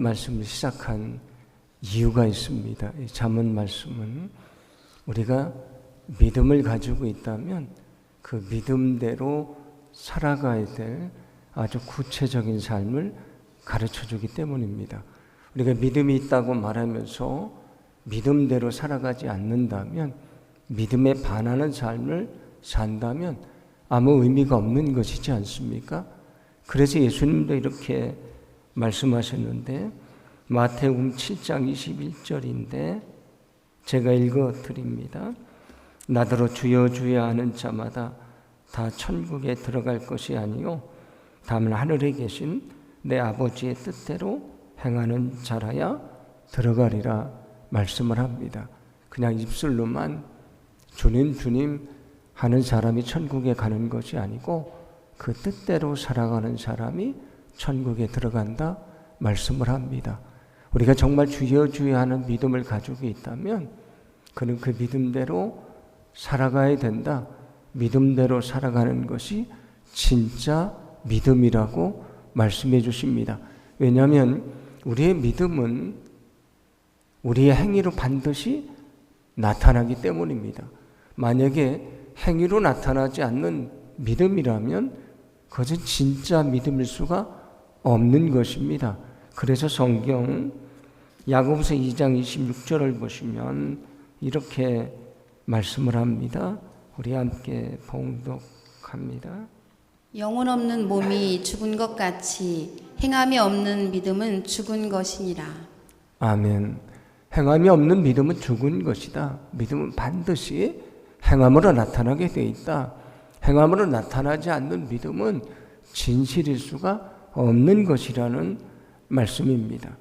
말씀을 시작한 이유가 있습니다. 이 잠언 말씀은 우리가 믿음을 가지고 있다면 그 믿음대로 살아가야 될 아주 구체적인 삶을 가르쳐주기 때문입니다. 우리가 믿음이 있다고 말하면서 믿음대로 살아가지 않는다면, 믿음에 반하는 삶을 산다면 아무 의미가 없는 것이지 않습니까? 그래서 예수님도 이렇게 말씀하셨는데, 마태복음 7장 21절인데 제가 읽어드립니다. 나더러 주여 주여 하는 자마다 다 천국에 들어갈 것이 아니요 다만 하늘에 계신 내 아버지의 뜻대로 행하는 자라야 들어가리라 말씀을 합니다. 그냥 입술로만 주님 주님 하는 사람이 천국에 가는 것이 아니고 그 뜻대로 살아가는 사람이 천국에 들어간다 말씀을 합니다. 우리가 정말 주여 주여 하는 믿음을 가지고 있다면 그는 그 믿음대로 살아가야 된다. 믿음대로 살아가는 것이 진짜 믿음이라고 말씀해 주십니다. 왜냐하면 우리의 믿음은 우리의 행위로 반드시 나타나기 때문입니다. 만약에 행위로 나타나지 않는 믿음이라면 그것은 진짜 믿음일 수가 없는 것입니다. 그래서 성경 야고보서 2장 26절을 보시면 이렇게 말씀을 합니다. 우리 함께 봉독합니다. 영혼 없는 몸이 죽은 것 같이 행함이 없는 믿음은 죽은 것이니라. 아멘. 행함이 없는 믿음은 죽은 것이다. 믿음은 반드시 행함으로 나타나게 돼 있다. 행함으로 나타나지 않는 믿음은 진실일 수가 없는 것이라는 말씀입니다.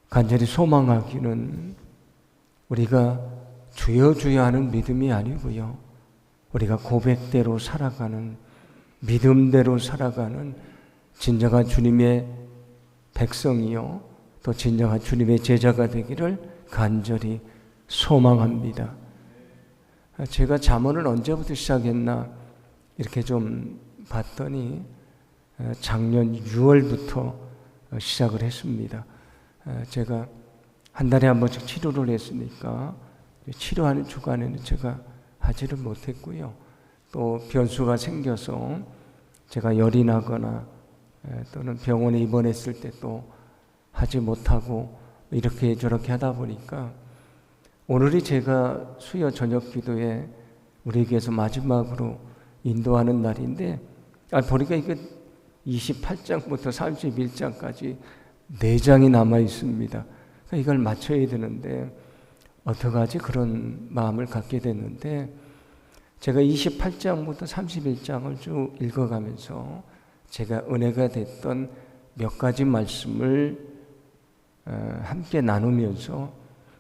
간절히 소망하기는 우리가 주여 주여 하는 믿음이 아니고요, 우리가 고백대로 살아가는, 믿음대로 살아가는 진정한 주님의 백성이요 또 진정한 주님의 제자가 되기를 간절히 소망합니다. 제가 잠언을 언제부터 시작했나 이렇게 좀 봤더니 작년 6월부터 시작을 했습니다. 제가 한 달에 한 번씩 치료를 했으니까 치료하는 주간에는 제가 하지를 못했고요. 또 변수가 생겨서 제가 열이 나거나 또는 병원에 입원했을 때 또 하지 못하고 이렇게 저렇게 하다 보니까 오늘이 제가 수요 저녁 기도에 우리 교회에서 마지막으로 인도하는 날인데 보니까 이게 28장부터 31장까지 4장이 남아 있습니다. 그러니까 이걸 맞춰야 되는데 어떡하지? 그런 마음을 갖게 됐는데 제가 28장부터 31장을 쭉 읽어가면서 제가 은혜가 됐던 몇 가지 말씀을 함께 나누면서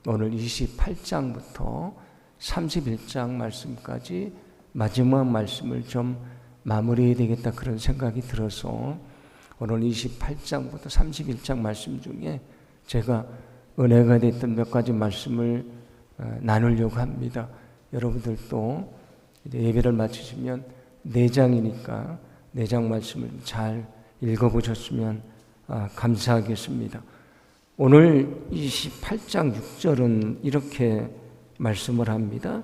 오늘 28장부터 31장 말씀까지 마지막 말씀을 좀 마무리해야 되겠다 그런 생각이 들어서 오늘 28장부터 31장 말씀 중에 제가 은혜가 됐던 몇 가지 말씀을 나누려고 합니다. 여러분들도 예배를 마치시면 4장이니까 4장 말씀을 잘 읽어보셨으면 감사하겠습니다. 오늘 28장 6절은 이렇게 말씀을 합니다.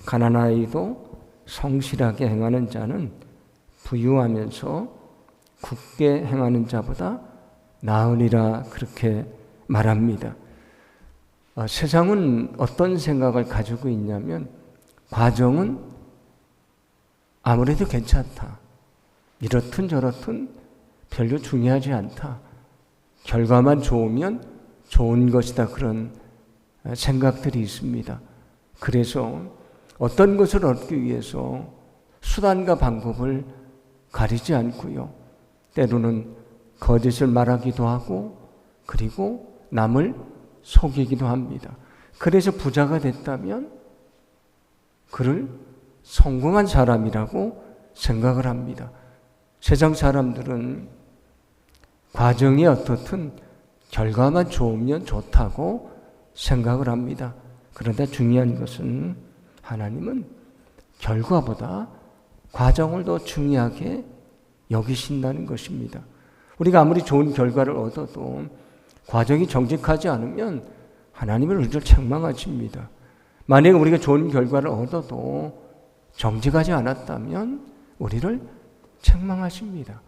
가난하여도 성실하게 행하는 자는 부유하면서 굳게 행하는 자보다 나으리라 그렇게 말합니다. 세상은 어떤 생각을 가지고 있냐면 과정은 아무래도 괜찮다. 이렇든 저렇든 별로 중요하지 않다. 결과만 좋으면 좋은 것이다. 그런 생각들이 있습니다. 그래서 어떤 것을 얻기 위해서 수단과 방법을 가리지 않고요. 때로는 거짓을 말하기도 하고 그리고 남을 속이기도 합니다. 그래서 부자가 됐다면 그를 성공한 사람이라고 생각을 합니다. 세상 사람들은 과정이 어떻든 결과만 좋으면 좋다고 생각을 합니다. 그런데 중요한 것은 하나님은 결과보다 과정을 더 중요하게 여기신다는 것입니다. 우리가 아무리 좋은 결과를 얻어도 과정이 정직하지 않으면 하나님은 우리를 책망하십니다. 만약에 우리가 좋은 결과를 얻어도 정직하지 않았다면 우리를 책망하십니다.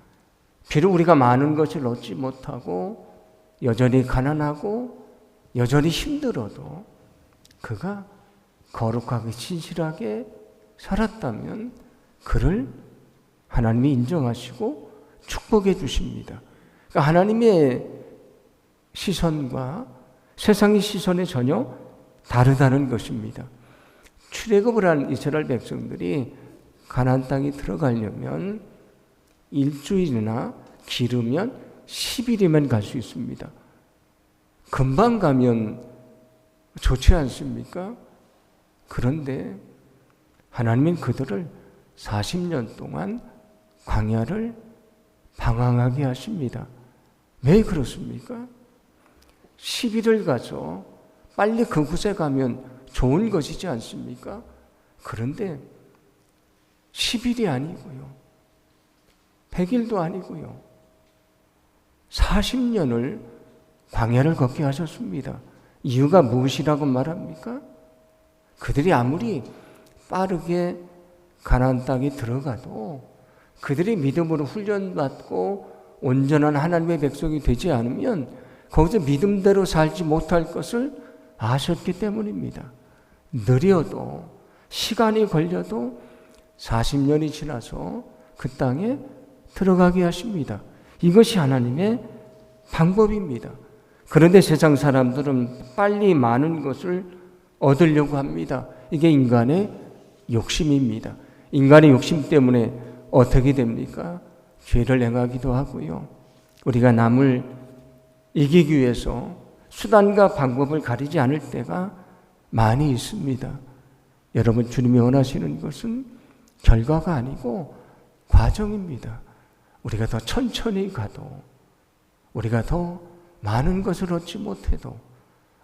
비록 우리가 많은 것을 얻지 못하고 여전히 가난하고 여전히 힘들어도 그가 거룩하게 진실하게 살았다면 그를 하나님이 인정하시고 축복해 주십니다. 그러니까 하나님의 시선과 세상의 시선이 전혀 다르다는 것입니다. 출애굽을 한 이스라엘 백성들이 가나안 땅에 들어가려면 일주일이나 길으면 10일이면 갈 수 있습니다. 금방 가면 좋지 않습니까? 그런데 하나님은 그들을 40년 동안 광야를 방황하게 하십니다. 왜 그렇습니까? 10일을 가서 빨리 그곳에 가면 좋은 것이지 않습니까? 그런데 10일이 아니고요. 100일도 아니고요. 40년을 광야를 걷게 하셨습니다. 이유가 무엇이라고 말합니까? 그들이 아무리 빠르게 가나안 땅에 들어가도 그들이 믿음으로 훈련받고 온전한 하나님의 백성이 되지 않으면 거기서 믿음대로 살지 못할 것을 아셨기 때문입니다. 느려도 시간이 걸려도 40년이 지나서 그 땅에 들어가게 하십니다. 이것이 하나님의 방법입니다. 그런데 세상 사람들은 빨리 많은 것을 얻으려고 합니다. 이게 인간의 욕심입니다. 인간의 욕심 때문에 어떻게 됩니까? 죄를 행하기도 하고요. 우리가 남을 이기기 위해서 수단과 방법을 가리지 않을 때가 많이 있습니다. 여러분, 주님이 원하시는 것은 결과가 아니고 과정입니다. 우리가 더 천천히 가도, 우리가 더 많은 것을 얻지 못해도,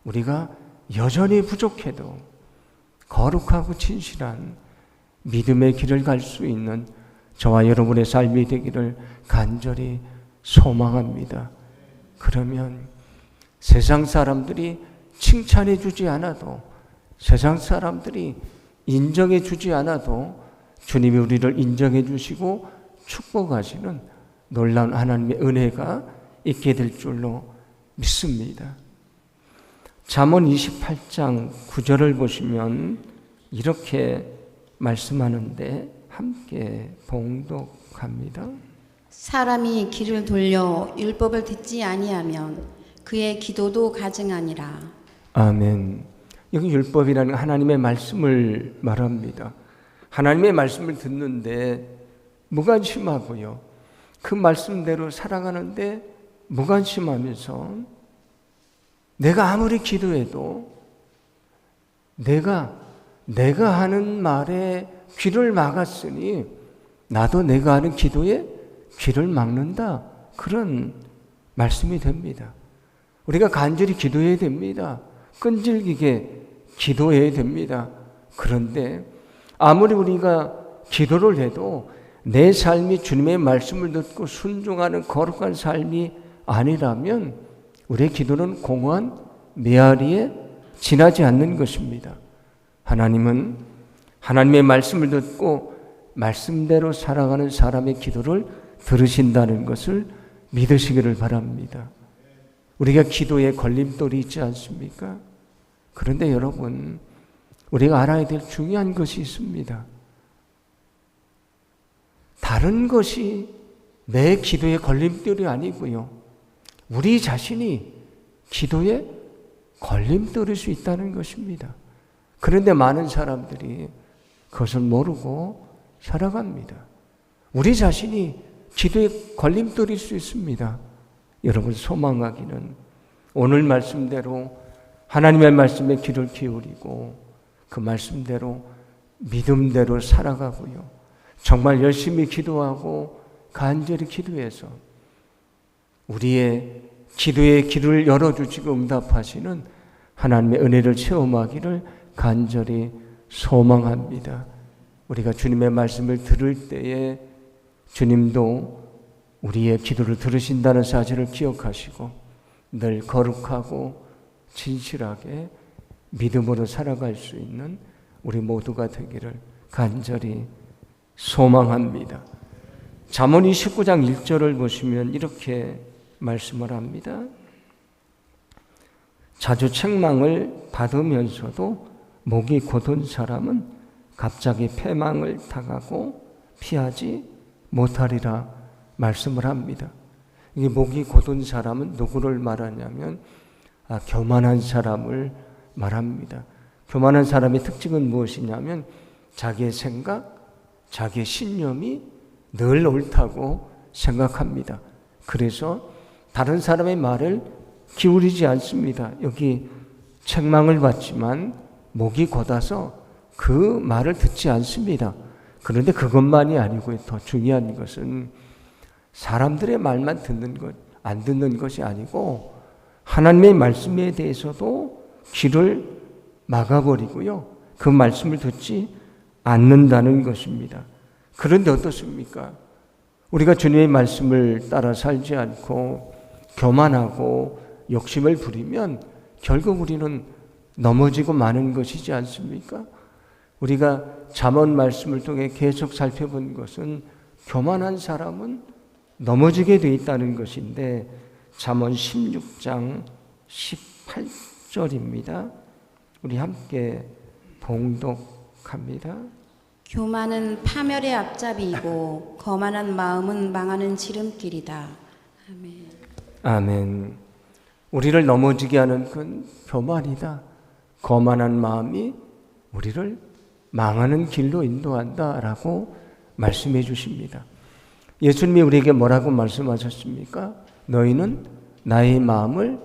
우리가 여전히 부족해도 거룩하고 진실한 믿음의 길을 갈 수 있는 저와 여러분의 삶이 되기를 간절히 소망합니다. 그러면 세상 사람들이 칭찬해 주지 않아도, 세상 사람들이 인정해 주지 않아도 주님이 우리를 인정해 주시고 축복하시는 놀라운 하나님의 은혜가 있게 될 줄로 믿습니다. 잠언 28장 9절을 보시면 이렇게 말씀하는데 함께 봉독합니다. 사람이 귀를 돌려 율법을 듣지 아니하면 그의 기도도 가증하니라. 아멘. 여기 율법이라는 하나님의 말씀을 말합니다. 하나님의 말씀을 듣는데 무관심하고요. 그 말씀대로 살아가는데 무관심하면서 내가 아무리 기도해도 내가 하는 말에 귀를 막았으니 나도 내가 하는 기도에 귀를 막는다. 그런 말씀이 됩니다. 우리가 간절히 기도해야 됩니다. 끈질기게 기도해야 됩니다. 그런데 아무리 우리가 기도를 해도 내 삶이 주님의 말씀을 듣고 순종하는 거룩한 삶이 아니라면 우리의 기도는 공허한 메아리에 지나지 않는 것입니다. 하나님은 하나님의 말씀을 듣고 말씀대로 살아가는 사람의 기도를 들으신다는 것을 믿으시기를 바랍니다. 우리가 기도에 걸림돌이 있지 않습니까? 그런데 여러분, 우리가 알아야 될 중요한 것이 있습니다. 다른 것이 내 기도의 걸림돌이 아니고요. 우리 자신이 기도에 걸림돌일 수 있다는 것입니다. 그런데 많은 사람들이 그것을 모르고 살아갑니다. 우리 자신이 기도에 걸림돌일 수 있습니다. 여러분, 소망하기는 오늘 말씀대로 하나님의 말씀에 귀를 기울이고 그 말씀대로 믿음대로 살아가고요. 정말 열심히 기도하고 간절히 기도해서 우리의 기도의 길을 열어주시고 응답하시는 하나님의 은혜를 체험하기를 간절히 소망합니다. 우리가 주님의 말씀을 들을 때에 주님도 우리의 기도를 들으신다는 사실을 기억하시고 늘 거룩하고 진실하게 믿음으로 살아갈 수 있는 우리 모두가 되기를 간절히 소망합니다. 잠언 29장 1절을 보시면 이렇게 말씀을 합니다. 자주 책망을 받으면서도 목이 곧은 사람은 갑자기 패망을 당하고 피하지 못하리라 말씀을 합니다. 이게 목이 곧은 사람은 누구를 말하냐면 교만한 사람을 말합니다. 교만한 사람의 특징은 무엇이냐면 자기의 생각, 자기의 신념이 늘 옳다고 생각합니다. 그래서 다른 사람의 말을 기울이지 않습니다. 여기 책망을 받지만 목이 곧아서 그 말을 듣지 않습니다. 그런데 그것만이 아니고 더 중요한 것은 사람들의 말만 듣는 것, 안 듣는 것이 아니고 하나님의 말씀에 대해서도 귀를 막아버리고요. 그 말씀을 듣지 않는다는 것입니다. 그런데 어떻습니까? 우리가 주님의 말씀을 따라 살지 않고 교만하고 욕심을 부리면 결국 우리는 넘어지고 마는 것이지 않습니까? 우리가 잠언 말씀을 통해 계속 살펴본 것은 교만한 사람은 넘어지게 되어 있다는 것인데 잠언 16장 18절입니다. 우리 함께 봉독합니다. 교만은 파멸의 앞잡이이고 거만한 마음은 망하는 지름길이다. 아멘. 아멘. 우리를 넘어지게 하는 건 교만이다. 거만한 마음이 우리를 망하는 길로 인도한다라고 말씀해 주십니다. 예수님이 우리에게 뭐라고 말씀하셨습니까? 너희는 나의 마음을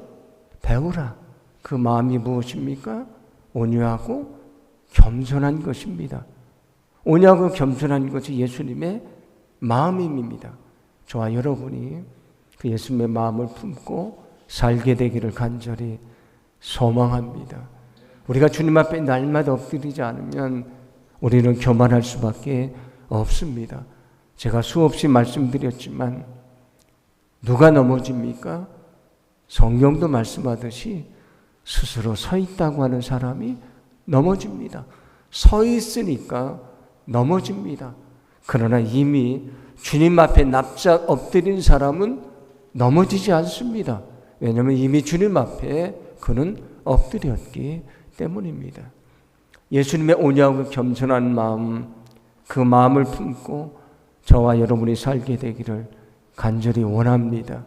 배우라. 그 마음이 무엇입니까? 온유하고 겸손한 것입니다. 온유하고 겸손한 것이 예수님의 마음입니다. 저와 여러분이 그 예수님의 마음을 품고 살게 되기를 간절히 소망합니다. 우리가 주님 앞에 날마다 엎드리지 않으면 우리는 교만할 수밖에 없습니다. 제가 수없이 말씀드렸지만 누가 넘어집니까? 성경도 말씀하듯이 스스로 서 있다고 하는 사람이 넘어집니다. 서 있으니까 넘어집니다. 그러나 이미 주님 앞에 납작 엎드린 사람은 넘어지지 않습니다. 왜냐하면 이미 주님 앞에 그는 엎드렸기 때문입니다. 예수님의 온유하고 겸손한 마음, 그 마음을 품고 저와 여러분이 살게 되기를 간절히 원합니다.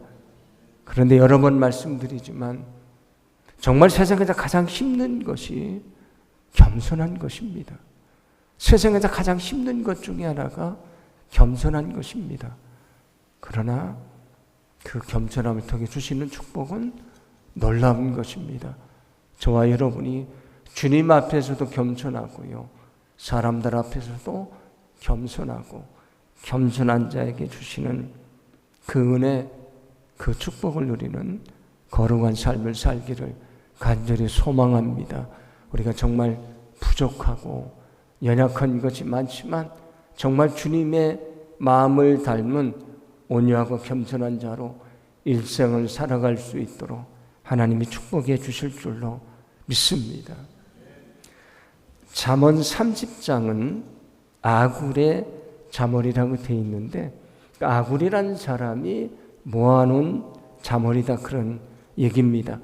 그런데 여러 번 말씀드리지만 정말 세상에서 가장 힘든 것이 겸손한 것입니다. 세상에서 가장 힘든 것 중에 하나가 겸손한 것입니다. 그러나 그 겸손함을 통해 주시는 축복은 놀라운 것입니다. 저와 여러분이 주님 앞에서도 겸손하고요, 사람들 앞에서도 겸손하고 겸손한 자에게 주시는 그 은혜, 그 축복을 누리는 거룩한 삶을 살기를 간절히 소망합니다. 우리가 정말 부족하고 연약한 것이 많지만 정말 주님의 마음을 닮은 온유하고 겸손한 자로 일생을 살아갈 수 있도록 하나님이 축복해 주실 줄로 믿습니다. 잠언 30장은 아굴의 잠언이라고 되어 있는데 아굴이라는 사람이 모아놓은 잠언이다, 그런 얘기입니다.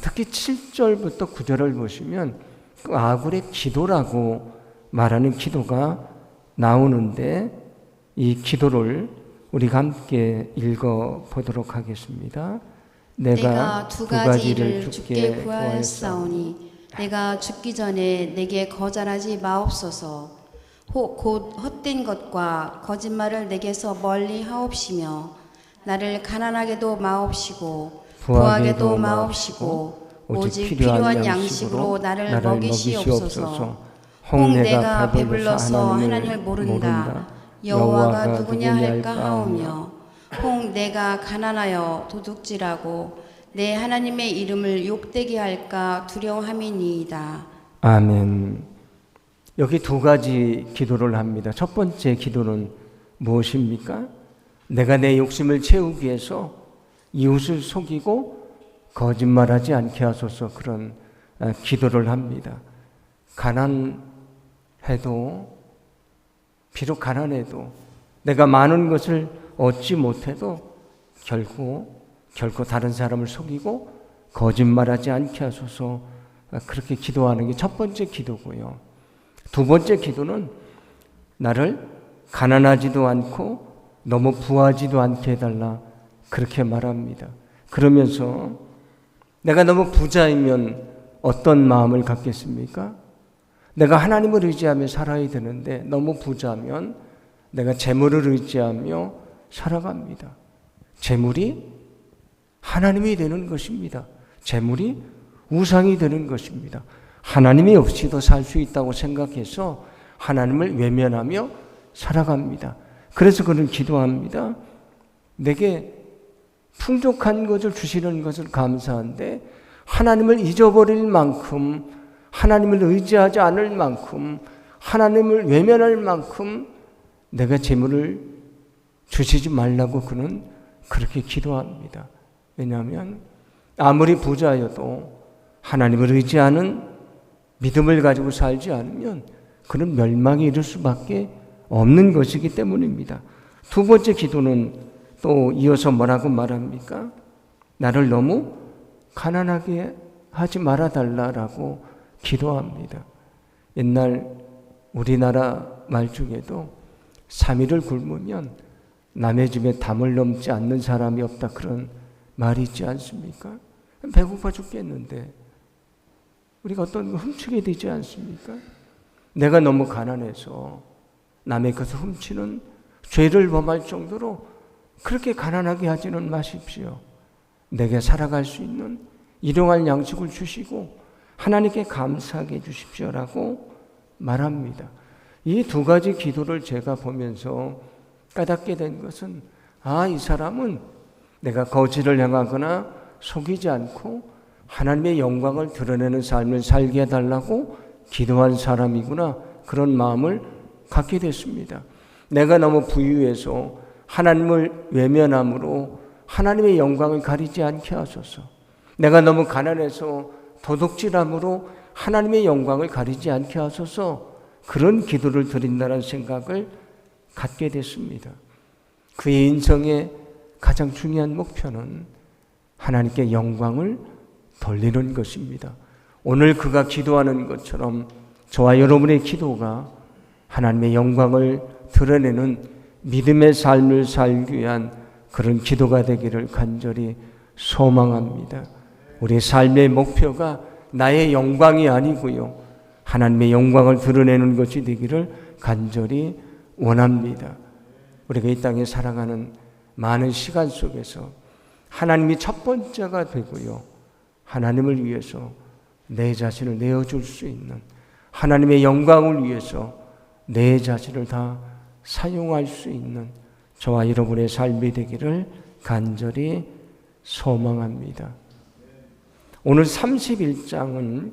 특히 7절부터 9절을 보시면 그 아굴의 기도라고 말하는 기도가 나오는데 이 기도를 우리가 함께 읽어보도록 하겠습니다. 내가 두 가지 일을 주께 구하였사오니 내가 죽기 전에 내게 거절하지 마옵소서. 곧 헛된 것과 거짓말을 내게서 멀리 하옵시며 나를 가난하게도 마옵시고 부하게도 마옵시고 오직 필요한 양식으로 나를 먹이시옵소서. 혹 내가 배불러서 하나님을 모른다. 여호와가 누구냐 할까 하오며 혹 내가 가난하여 도둑질하고 내 하나님의 이름을 욕되게 할까 두려워함이니이다. 아멘. 여기 두 가지 기도를 합니다. 첫 번째 기도는 무엇입니까? 내가 내 욕심을 채우기 위해서 이웃을 속이고 거짓말하지 않게 하소서 그런 기도를 합니다. 비록 가난해도 내가 많은 것을 얻지 못해도 결코 다른 사람을 속이고 거짓말하지 않게 하소서 그렇게 기도하는 게 첫 번째 기도고요. 두 번째 기도는 나를 가난하지도 않고 너무 부하지도 않게 해달라 그렇게 말합니다. 그러면서 내가 너무 부자이면 어떤 마음을 갖겠습니까? 내가 하나님을 의지하며 살아야 되는데 너무 부자면 내가 재물을 의지하며 살아갑니다. 재물이 하나님이 되는 것입니다. 재물이 우상이 되는 것입니다. 하나님이 없이도 살 수 있다고 생각해서 하나님을 외면하며 살아갑니다. 그래서 그는 기도합니다. 내게 풍족한 것을 주시는 것을 감사한데 하나님을 잊어버릴 만큼, 하나님을 의지하지 않을 만큼, 하나님을 외면할 만큼 내가 재물을 주시지 말라고 그는 그렇게 기도합니다. 왜냐하면 아무리 부자여도 하나님을 의지하는 믿음을 가지고 살지 않으면 그는 멸망에 이를 수밖에 없는 것이기 때문입니다. 두 번째 기도는 또 이어서 뭐라고 말합니까? 나를 너무 가난하게 하지 말아달라고 기도합니다. 옛날 우리나라 말 중에도 3일을 굶으면 남의 집에 담을 넘지 않는 사람이 없다 그런 말이 있지 않습니까? 배고파 죽겠는데 우리가 어떤 걸 훔치게 되지 않습니까? 내가 너무 가난해서 남의 것을 훔치는 죄를 범할 정도로 그렇게 가난하게 하지는 마십시오. 내게 살아갈 수 있는 일용할 양식을 주시고 하나님께 감사하게 해주십시오라고 말합니다. 이 두 가지 기도를 제가 보면서 깨닫게 된 것은 이 사람은 내가 거짓을 행하거나 속이지 않고 하나님의 영광을 드러내는 삶을 살게 해달라고 기도한 사람이구나 그런 마음을 갖게 됐습니다. 내가 너무 부유해서 하나님을 외면함으로 하나님의 영광을 가리지 않게 하소서. 내가 너무 가난해서 도둑질함으로 하나님의 영광을 가리지 않게 하소서. 그런 기도를 드린다는 생각을 갖게 됐습니다. 그의 인생의 가장 중요한 목표는 하나님께 영광을 돌리는 것입니다. 오늘 그가 기도하는 것처럼 저와 여러분의 기도가 하나님의 영광을 드러내는 믿음의 삶을 살기 위한 그런 기도가 되기를 간절히 소망합니다. 우리의 삶의 목표가 나의 영광이 아니고요, 하나님의 영광을 드러내는 것이 되기를 간절히 원합니다. 우리가 이 땅에 살아가는 많은 시간 속에서 하나님이 첫 번째가 되고요, 하나님을 위해서 내 자신을 내어줄 수 있는, 하나님의 영광을 위해서 내 자신을 다 사용할 수 있는 저와 여러분의 삶이 되기를 간절히 소망합니다. 오늘 31장은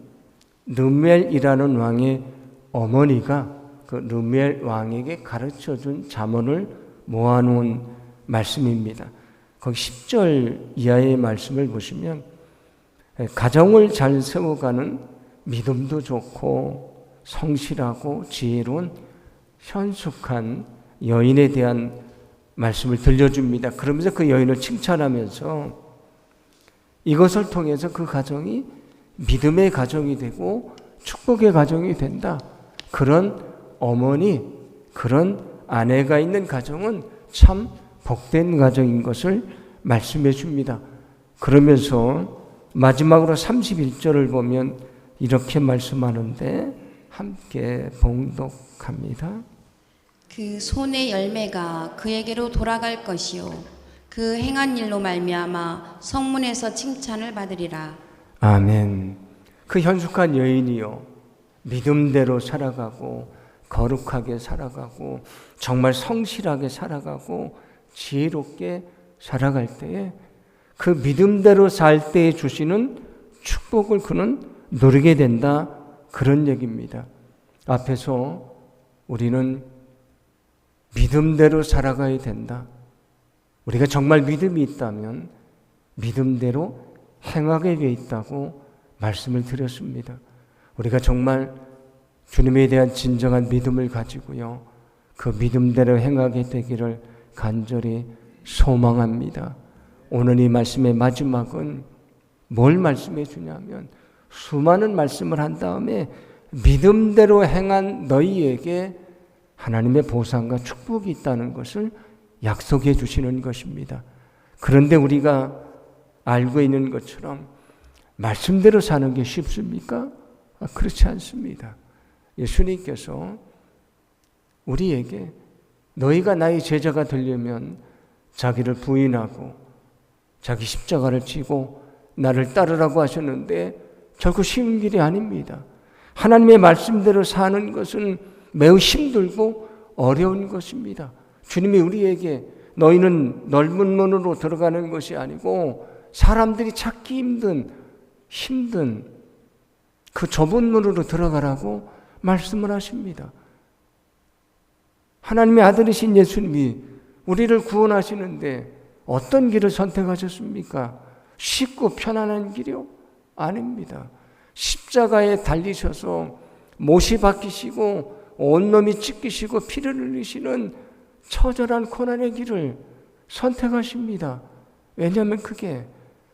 르멜이라는 왕의 어머니가 그 르멜 왕에게 가르쳐준 잠언을 모아놓은 말씀입니다. 거기 10절 이하의 말씀을 보시면 가정을 잘 세워가는 믿음도 좋고 성실하고 지혜로운 현숙한 여인에 대한 말씀을 들려줍니다. 그러면서 그 여인을 칭찬하면서 이것을 통해서 그 가정이 믿음의 가정이 되고 축복의 가정이 된다. 그런 어머니, 그런 아내가 있는 가정은 참 복된 가정인 것을 말씀해 줍니다. 그러면서 마지막으로 31절을 보면 이렇게 말씀하는데 함께 봉독합니다. 그 손의 열매가 그에게로 돌아갈 것이요 그 행한 일로 말미암아 성문에서 칭찬을 받으리라. 아멘. 그 현숙한 여인이요, 믿음대로 살아가고 거룩하게 살아가고 정말 성실하게 살아가고 지혜롭게 살아갈 때에 그 믿음대로 살 때에 주시는 축복을 그는 누리게 된다, 그런 얘기입니다. 앞에서 우리는 믿음대로 살아가야 된다. 우리가 정말 믿음이 있다면 믿음대로 행하게 되어 있다고 말씀을 드렸습니다. 우리가 정말 주님에 대한 진정한 믿음을 가지고요, 그 믿음대로 행하게 되기를 간절히 소망합니다. 오늘 이 말씀의 마지막은 뭘 말씀해 주냐면, 수많은 말씀을 한 다음에 믿음대로 행한 너희에게 하나님의 보상과 축복이 있다는 것을 약속해 주시는 것입니다. 그런데 우리가 알고 있는 것처럼 말씀대로 사는 게 쉽습니까? 그렇지 않습니다. 예수님께서 우리에게 너희가 나의 제자가 되려면 자기를 부인하고 자기 십자가를 지고 나를 따르라고 하셨는데 결코 쉬운 길이 아닙니다. 하나님의 말씀대로 사는 것은 매우 힘들고 어려운 것입니다. 주님이 우리에게 너희는 넓은 문으로 들어가는 것이 아니고 사람들이 찾기 힘든 그 좁은 문으로 들어가라고 말씀을 하십니다. 하나님의 아들이신 예수님이 우리를 구원하시는데 어떤 길을 선택하셨습니까? 쉽고 편안한 길이요? 아닙니다. 십자가에 달리셔서 못이 박히시고 온몸이 찢기시고 피를 흘리시는 처절한 고난의 길을 선택하십니다. 왜냐하면 그게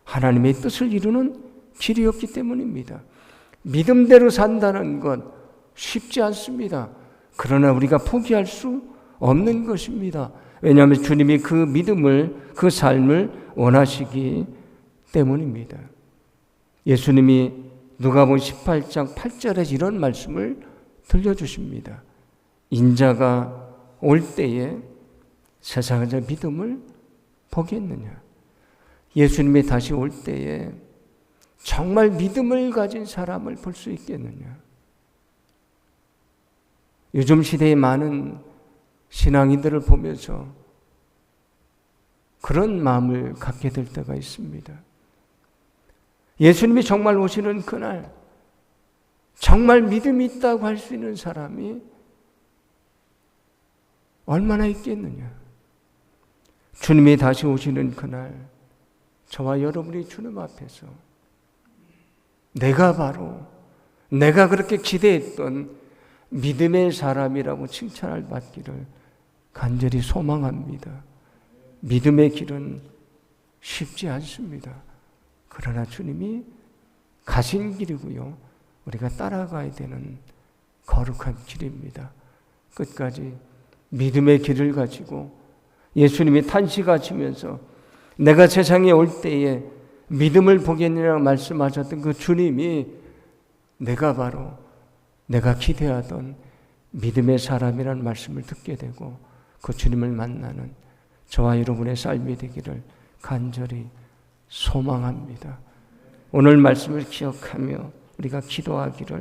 하나님의 뜻을 이루는 길이었기 때문입니다. 믿음대로 산다는 것 쉽지 않습니다. 그러나 우리가 포기할 수 없는 것입니다. 왜냐하면 주님이 그 믿음을, 그 삶을 원하시기 때문입니다. 예수님이 누가복음 18장 8절에 이런 말씀을 들려주십니다. 인자가 올 때에 세상에서 믿음을 보겠느냐? 예수님이 다시 올 때에 정말 믿음을 가진 사람을 볼 수 있겠느냐? 요즘 시대의 많은 신앙인들을 보면서 그런 마음을 갖게 될 때가 있습니다. 예수님이 정말 오시는 그날 정말 믿음이 있다고 할 수 있는 사람이 얼마나 있겠느냐? 주님이 다시 오시는 그날 저와 여러분이 주님 앞에서 내가 그렇게 기대했던 믿음의 사람이라고 칭찬을 받기를 간절히 소망합니다. 믿음의 길은 쉽지 않습니다. 그러나 주님이 가신 길이고요, 우리가 따라가야 되는 거룩한 길입니다. 끝까지 믿음의 길을 가지고 예수님이 탄식하시면서 내가 세상에 올 때에 믿음을 보겠느냐고 말씀하셨던 그 주님이 내가 기대하던 믿음의 사람이라는 말씀을 듣게 되고 그 주님을 만나는 저와 여러분의 삶이 되기를 간절히 소망합니다. 오늘 말씀을 기억하며 우리가 기도하기를